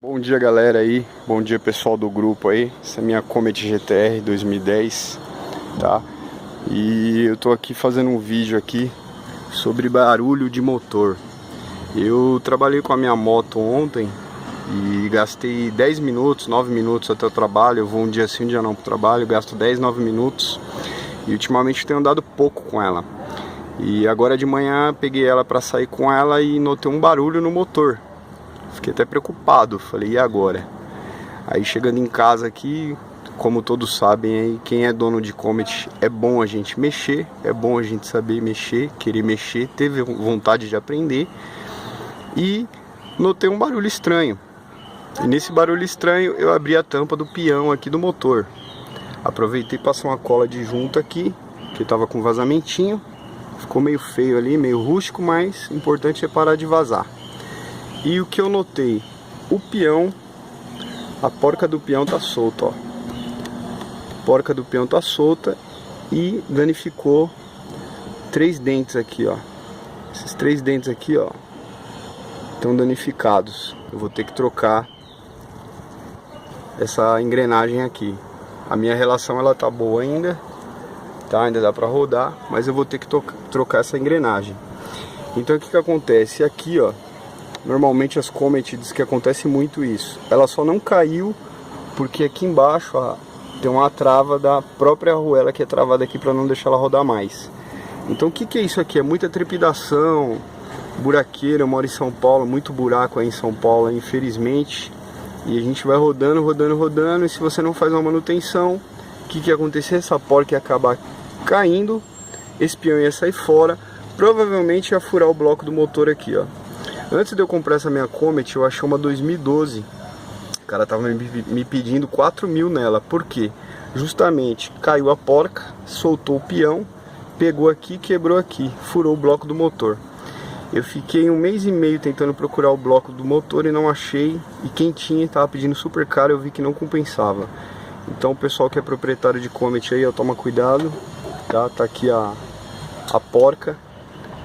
Bom dia, galera aí, bom dia pessoal do grupo aí. Essa é a minha Comet GTR 2010, tá? E eu tô aqui fazendo um vídeo aqui sobre barulho de motor. Eu trabalhei com a minha moto ontem e gastei 10 minutos, 9 minutos até o trabalho. Eu vou um dia sim, um dia não pro trabalho, gasto 10, 9 minutos. E ultimamente eu tenho andado pouco com ela. E agora de manhã peguei ela pra sair com ela e notei um barulho no motor. Fiquei até preocupado, falei, e agora? Aí chegando em casa aqui, como todos sabem aí, quem é dono de Comet, é bom a gente mexer, é bom a gente saber mexer, querer mexer, ter vontade de aprender. E notei um barulho estranho. E nesse barulho estranho eu abri a tampa do pião aqui do motor. Aproveitei e passei uma cola de junta aqui, que tava com vazamentinho. Ficou meio feio ali, meio rústico, mas o importante é parar de vazar. E o que eu notei? O pião, a porca do pião tá solta, ó. A porca do pião tá solta e danificou 3 dentes aqui, ó. Esses 3 dentes aqui, ó, estão danificados. Eu vou ter que trocar essa engrenagem aqui. A minha relação ela tá boa ainda, tá? Ainda dá pra rodar, mas eu vou ter que trocar essa engrenagem. Então o que que acontece? Aqui, ó, normalmente as Comet diz que acontece muito isso. Ela só não caiu porque aqui embaixo, ó, tem uma trava da própria arruela que é travada aqui para não deixar ela rodar mais. Então o que que é isso aqui? É muita trepidação, buraqueira. Eu moro em São Paulo, muito buraco aí em São Paulo, infelizmente. E a gente vai rodando, rodando, rodando. E se você não faz uma manutenção, o que que ia acontecer? Essa porca ia acabar caindo, esse pião ia sair fora, provavelmente ia furar o bloco do motor aqui, ó. Antes de eu comprar essa minha Comet, eu achei uma 2012. O cara tava me pedindo 4 mil nela. Por quê? Justamente caiu a porca, soltou o pião, pegou aqui, quebrou aqui, furou o bloco do motor. Eu fiquei 1 mês e meio tentando procurar o bloco do motor e não achei. E quem tinha tava pedindo super caro, eu vi que não compensava. Então o pessoal que é proprietário de Comet aí, ó, toma cuidado, tá? Tá aqui a porca.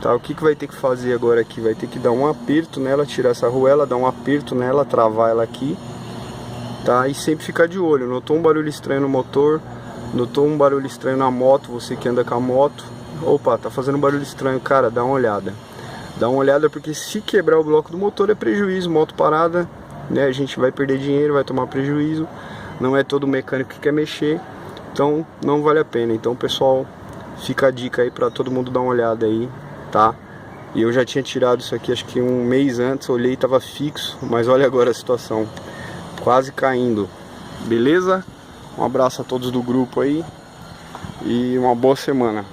Tá, o que que vai ter que fazer agora aqui? Vai ter que dar um aperto nela, tirar essa arruela, dar um aperto nela, travar ela aqui, tá? E sempre ficar de olho. Notou um barulho estranho no motor, notou um barulho estranho na moto, você que anda com a moto, opa, tá fazendo um barulho estranho, cara, dá uma olhada. Dá uma olhada, porque se quebrar o bloco do motor é prejuízo, moto parada, né? A gente vai perder dinheiro, vai tomar prejuízo. Não é todo mecânico que quer mexer, então não vale a pena. Então, pessoal, fica a dica aí pra todo mundo dar uma olhada aí, tá? E eu já tinha tirado isso aqui acho que 1 mês antes, olhei e tava fixo, mas olha agora a situação, quase caindo. Beleza? Um abraço a todos do grupo aí e uma boa semana.